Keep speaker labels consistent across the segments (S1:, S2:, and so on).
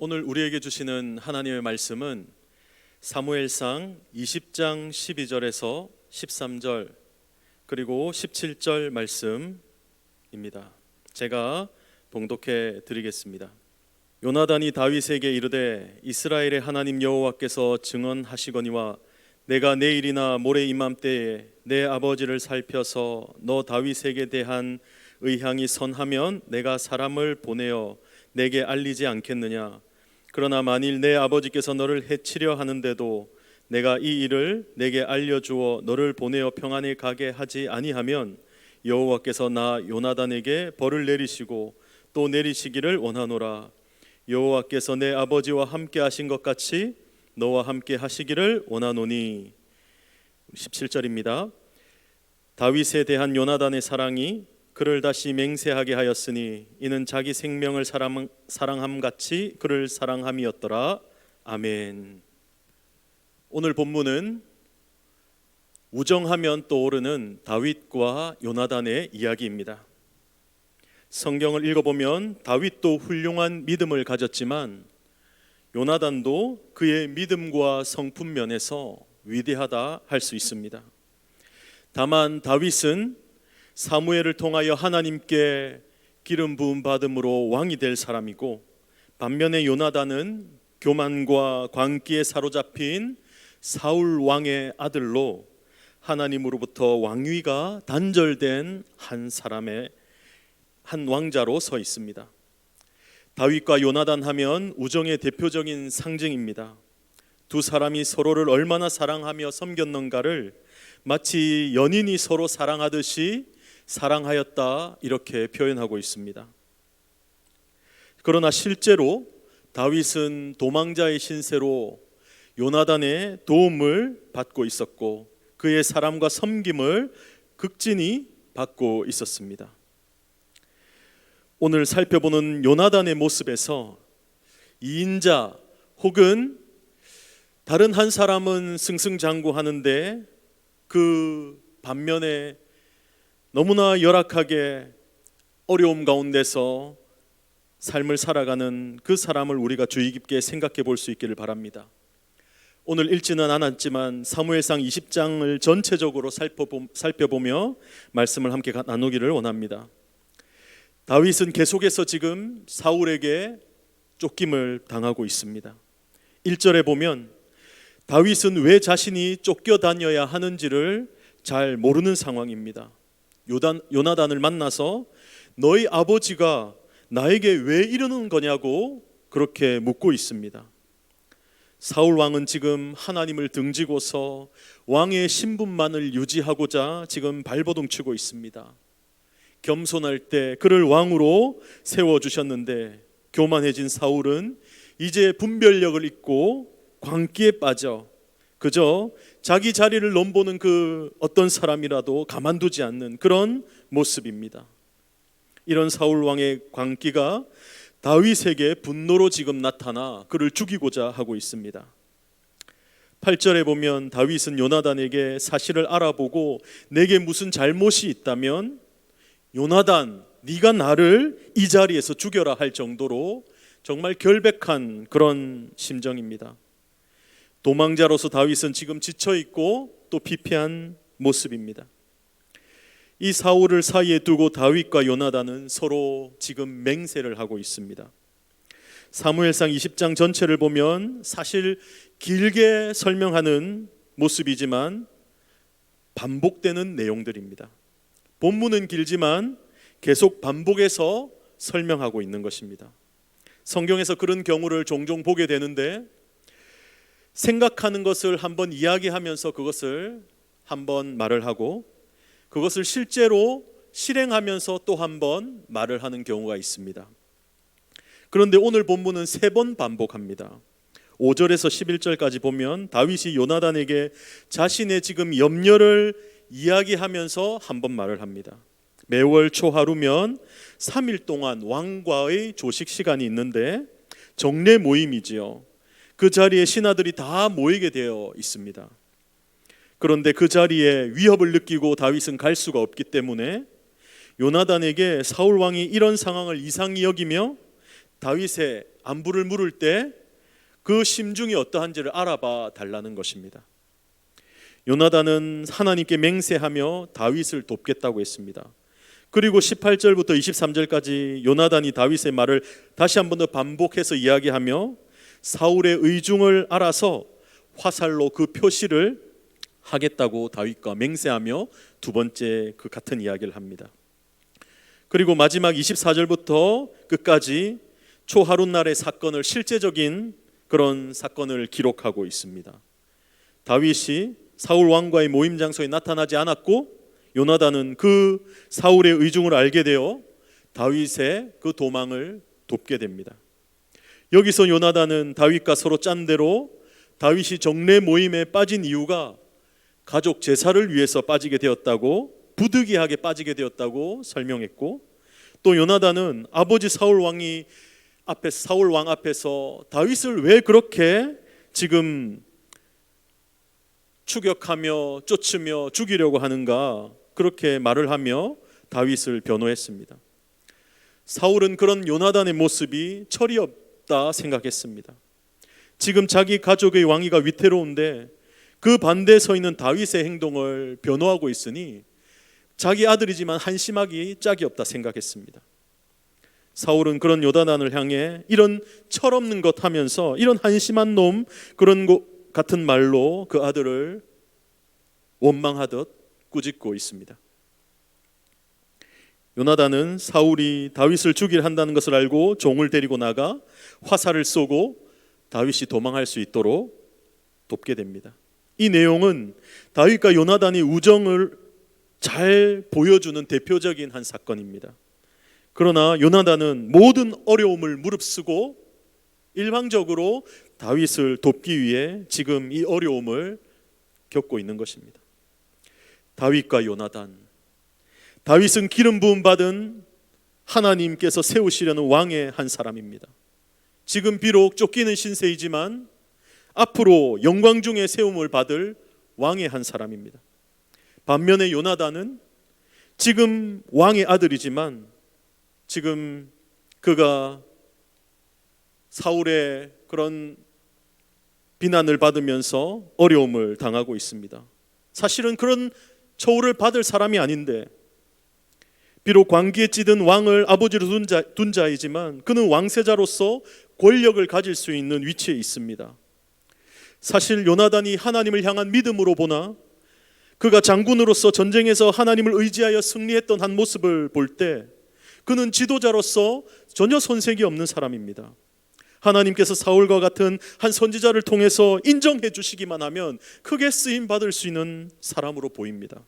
S1: 오늘 우리에게 주시는 하나님의 말씀은 사무엘상 20장 12절에서 13절 그리고 17절 말씀입니다. 제가 봉독해 드리겠습니다. 요나단이 다윗에게 이르되 이스라엘의 하나님 여호와께서 증언하시거니와 내가 내일이나 모레 이맘때에 내 아버지를 살펴서 너 다윗에게 대한 의향이 선하면 내가 사람을 보내어 내게 알리지 않겠느냐. 그러나 만일 내 아버지께서 너를 해치려 하는데도 내가 이 일을 내게 알려주어 너를 보내어 평안히 가게 하지 아니하면 여호와께서 나 요나단에게 벌을 내리시고 또 내리시기를 원하노라. 여호와께서 내 아버지와 함께 하신 것 같이 너와 함께 하시기를 원하노니. 17절입니다. 다윗에 대한 요나단의 사랑이 그를 다시 맹세하게 하였으니 이는 자기 생명을 사랑함 같이 그를 사랑함이었더라. 아멘. 오늘 본문은 우정하면 떠오르는 다윗과 요나단의 이야기입니다. 성경을 읽어보면 다윗도 훌륭한 믿음을 가졌지만 요나단도 그의 믿음과 성품 면에서 위대하다 할 수 있습니다. 다만 다윗은 사무엘을 통하여 하나님께 기름 부음 받음으로 왕이 될 사람이고, 반면에 요나단은 교만과 광기에 사로잡힌 사울 왕의 아들로 하나님으로부터 왕위가 단절된 한 왕자로 서 있습니다. 다윗과 요나단 하면 우정의 대표적인 상징입니다. 두 사람이 서로를 얼마나 사랑하며 섬겼는가를 마치 연인이 서로 사랑하듯이 사랑하였다 이렇게 표현하고 있습니다. 그러나 실제로 다윗은 도망자의 신세로 요나단의 도움을 받고 있었고 그의 사랑과 섬김을 극진히 받고 있었습니다. 오늘 살펴보는 요나단의 모습에서 이인자 혹은 다른 한 사람은 승승장구하는데 그 반면에 너무나 열악하게 어려움 가운데서 삶을 살아가는 그 사람을 우리가 주의 깊게 생각해 볼 수 있기를 바랍니다. 오늘 읽지는 않았지만 사무엘상 20장을 전체적으로 살펴보며 말씀을 함께 나누기를 원합니다. 다윗은 계속해서 지금 사울에게 쫓김을 당하고 있습니다. 1절에 보면 다윗은 왜 자신이 쫓겨다녀야 하는지를 잘 모르는 상황입니다. 요나단을 만나서 너희 아버지가 나에게 왜 이러는 거냐고 그렇게 묻고 있습니다. 사울 왕은 지금 하나님을 등지고서 왕의 신분만을 유지하고자 지금 발버둥 치고 있습니다. 겸손할 때 그를 왕으로 세워주셨는데 교만해진 사울은 이제 분별력을 잃고 광기에 빠져 그저 자기 자리를 넘보는 그 어떤 사람이라도 가만두지 않는 그런 모습입니다. 이런 사울 왕의 광기가 다윗에게 분노로 지금 나타나 그를 죽이고자 하고 있습니다. 8절에 보면 다윗은 요나단에게 사실을 알아보고 내게 무슨 잘못이 있다면 요나단 네가 나를 이 자리에서 죽여라 할 정도로 정말 결백한 그런 심정입니다. 도망자로서 다윗은 지금 지쳐있고 또 피폐한 모습입니다. 이 사울을 사이에 두고 다윗과 요나단은 서로 지금 맹세를 하고 있습니다. 사무엘상 20장 전체를 보면 사실 길게 설명하는 모습이지만 반복되는 내용들입니다. 본문은 길지만 계속 반복해서 설명하고 있는 것입니다. 성경에서 그런 경우를 종종 보게 되는데 생각하는 것을 한번 이야기하면서 그것을 한번 말을 하고 그것을 실제로 실행하면서 또 한번 말을 하는 경우가 있습니다. 그런데 오늘 본문은 3번 반복합니다. 5절에서 11절까지 보면 다윗이 요나단에게 자신의 지금 염려를 이야기하면서 한번 말을 합니다. 매월 초하루면 3일 동안 왕과의 조식 시간이 있는데 정례 모임이지요. 그 자리에 신하들이 다 모이게 되어 있습니다. 그런데 그 자리에 위협을 느끼고 다윗은 갈 수가 없기 때문에 요나단에게 사울 왕이 이런 상황을 이상히 여기며 다윗의 안부를 물을 때 그 심중이 어떠한지를 알아봐 달라는 것입니다. 요나단은 하나님께 맹세하며 다윗을 돕겠다고 했습니다. 그리고 18절부터 23절까지 요나단이 다윗의 말을 다시 한 번 더 반복해서 이야기하며 사울의 의중을 알아서 화살로 그 표시를 하겠다고 다윗과 맹세하며 두 번째 그 같은 이야기를 합니다. 그리고 마지막 24절부터 끝까지 초하룻날의 사건을, 실제적인 그런 사건을 기록하고 있습니다. 다윗이 사울 왕과의 모임 장소에 나타나지 않았고 요나단은 그 사울의 의중을 알게 되어 다윗의 그 도망을 돕게 됩니다. 여기서 요나단은 다윗과 서로 짠 대로 다윗이 정례 모임에 빠진 이유가 가족 제사를 위해서 빠지게 되었다고, 부득이하게 빠지게 되었다고 설명했고, 또 요나단은 아버지 사울 왕 앞에서 다윗을 왜 그렇게 지금 추격하며 쫓으며 죽이려고 하는가, 그렇게 말을 하며 다윗을 변호했습니다. 사울은 그런 요나단의 모습이 철이 없다 생각했습니다. 지금 자기 가족의 왕위가 위태로운데 그 반대에 서 있는 다윗의 행동을 변호하고 있으니 자기 아들이지만 한심하기 짝이 없다 생각했습니다. 사울은 그런 요나단을 향해 이런 철없는 것 하면서 이런 한심한 놈, 그런 것 같은 말로 그 아들을 원망하듯 꾸짖고 있습니다. 요나단은 사울이 다윗을 죽이려 한다는 것을 알고 종을 데리고 나가 화살을 쏘고 다윗이 도망할 수 있도록 돕게 됩니다. 이 내용은 다윗과 요나단의 우정을 잘 보여주는 대표적인 한 사건입니다. 그러나 요나단은 모든 어려움을 무릅쓰고 일방적으로 다윗을 돕기 위해 지금 이 어려움을 겪고 있는 것입니다. 다윗과 요나단, 다윗은 기름 부음 받은 하나님께서 세우시려는 왕의 한 사람입니다. 지금 비록 쫓기는 신세이지만 앞으로 영광 중에 세움을 받을 왕의 한 사람입니다. 반면에 요나단은 지금 왕의 아들이지만 지금 그가 사울의 그런 비난을 받으면서 어려움을 당하고 있습니다. 사실은 그런 처우를 받을 사람이 아닌데, 비록 광기에 찌든 왕을 아버지로 둔 자이지만 그는 왕세자로서 권력을 가질 수 있는 위치에 있습니다. 사실 요나단이 하나님을 향한 믿음으로 보나 그가 장군으로서 전쟁에서 하나님을 의지하여 승리했던 한 모습을 볼 때 그는 지도자로서 전혀 손색이 없는 사람입니다. 하나님께서 사울과 같은 한 선지자를 통해서 인정해 주시기만 하면 크게 쓰임 받을 수 있는 사람으로 보입니다.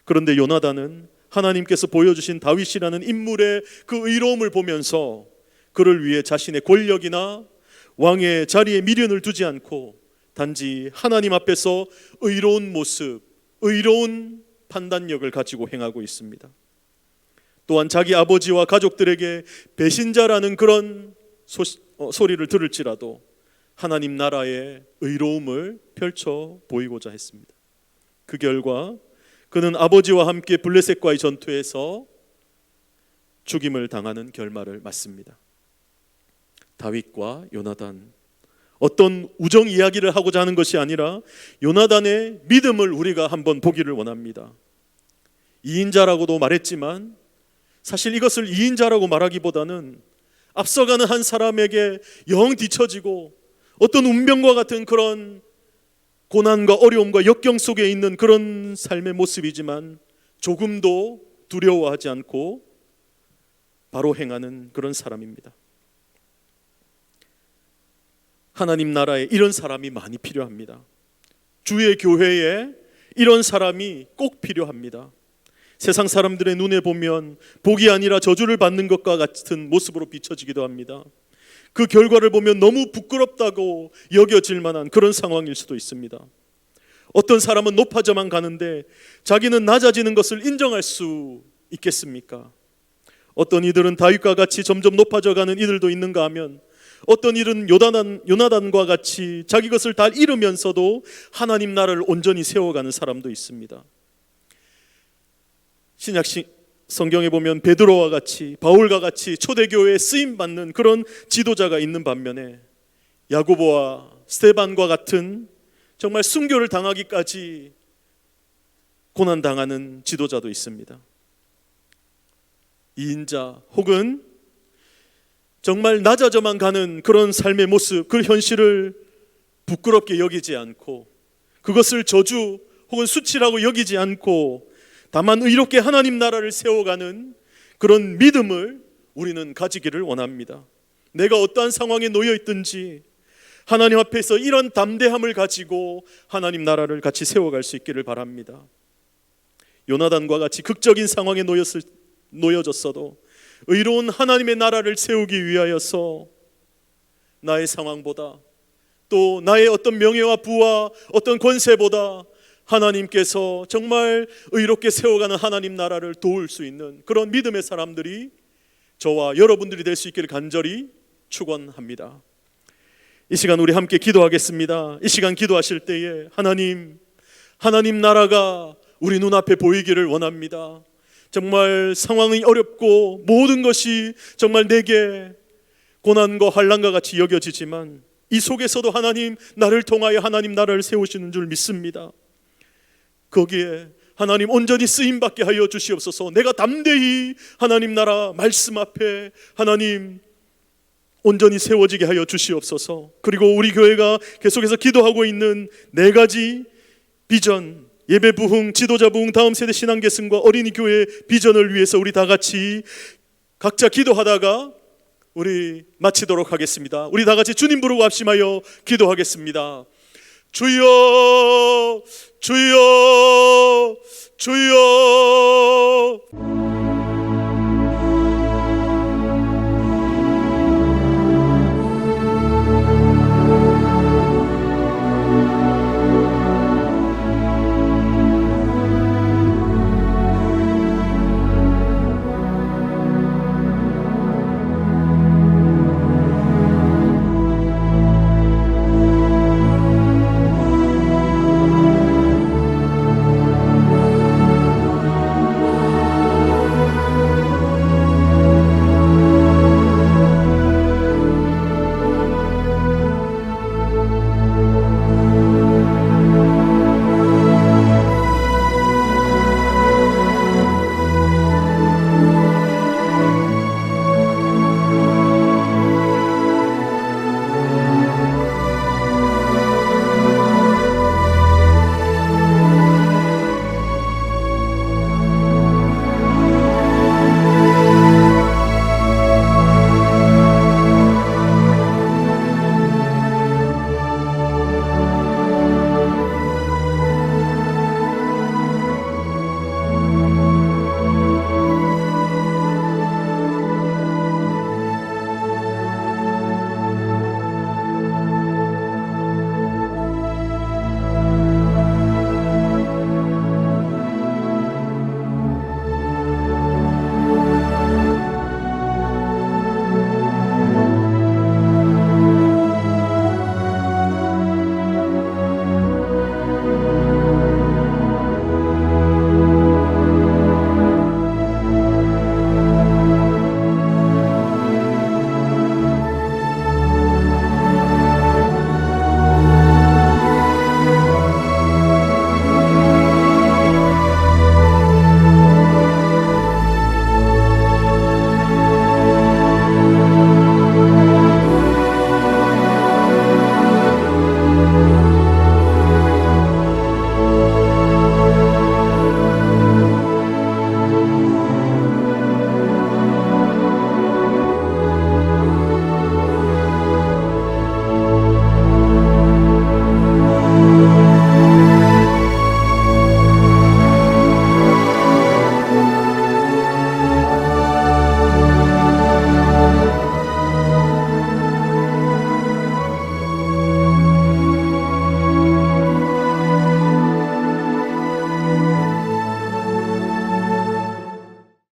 S1: 그런데 요나단은 하나님께서 보여주신 다윗이라는 인물의 그 의로움을 보면서 그를 위해 자신의 권력이나 왕의 자리에 미련을 두지 않고 단지 하나님 앞에서 의로운 모습, 의로운 판단력을 가지고 행하고 있습니다. 또한 자기 아버지와 가족들에게 배신자라는 그런 소리를 들을지라도 하나님 나라의 의로움을 펼쳐 보이고자 했습니다. 그 결과 그는 아버지와 함께 블레셋과의 전투에서 죽임을 당하는 결말을 맞습니다. 다윗과 요나단, 어떤 우정 이야기를 하고자 하는 것이 아니라 요나단의 믿음을 우리가 한번 보기를 원합니다. 2인자라고도 말했지만 사실 이것을 2인자라고 말하기보다는 앞서가는 한 사람에게 영 뒤처지고 어떤 운명과 같은 그런 고난과 어려움과 역경 속에 있는 그런 삶의 모습이지만 조금도 두려워하지 않고 바로 행하는 그런 사람입니다. 하나님 나라에 이런 사람이 많이 필요합니다. 주의 교회에 이런 사람이 꼭 필요합니다. 세상 사람들의 눈에 보면 복이 아니라 저주를 받는 것과 같은 모습으로 비춰지기도 합니다. 그 결과를 보면 너무 부끄럽다고 여겨질 만한 그런 상황일 수도 있습니다. 어떤 사람은 높아져만 가는데 자기는 낮아지는 것을 인정할 수 있겠습니까? 어떤 이들은 다윗과 같이 점점 높아져가는 이들도 있는가 하면 어떤 일은 요나단과 같이 자기 것을 다 잃으면서도 하나님 나라를 온전히 세워가는 사람도 있습니다. 성경에 보면 베드로와 같이, 바울과 같이 초대교회에 쓰임 받는 그런 지도자가 있는 반면에 야고보와 스데반과 같은 정말 순교를 당하기까지 고난당하는 지도자도 있습니다. 이인자 혹은 정말 낮아져만 가는 그런 삶의 모습, 그 현실을 부끄럽게 여기지 않고 그것을 저주 혹은 수치라고 여기지 않고 다만 의롭게 하나님 나라를 세워가는 그런 믿음을 우리는 가지기를 원합니다. 내가 어떠한 상황에 놓여 있든지 하나님 앞에서 이런 담대함을 가지고 하나님 나라를 같이 세워갈 수 있기를 바랍니다. 요나단과 같이 극적인 상황에 놓여졌어도 의로운 하나님의 나라를 세우기 위하여서 나의 상황보다 또 나의 어떤 명예와 부와 어떤 권세보다 하나님께서 정말 의롭게 세워가는 하나님 나라를 도울 수 있는 그런 믿음의 사람들이 저와 여러분들이 될 수 있기를 간절히 축원합니다. 이 시간 우리 함께 기도하겠습니다. 이 시간 기도하실 때에 하나님 나라가 우리 눈앞에 보이기를 원합니다. 정말 상황이 어렵고 모든 것이 정말 내게 고난과 환난과 같이 여겨지지만 이 속에서도 하나님 나를 통하여 하나님 나라를 세우시는 줄 믿습니다. 거기에 하나님 온전히 쓰임받게 하여 주시옵소서. 내가 담대히 하나님 나라 말씀 앞에 하나님 온전히 세워지게 하여 주시옵소서. 그리고 우리 교회가 계속해서 기도하고 있는 4가지 비전, 예배 부흥, 지도자 부흥, 다음 세대 신앙 계승과 어린이 교회 비전을 위해서 우리 다 같이 각자 기도하다가 우리 마치도록 하겠습니다. 우리 다 같이 주님 부르고 합심하여 기도하겠습니다. 주여 주여 주여.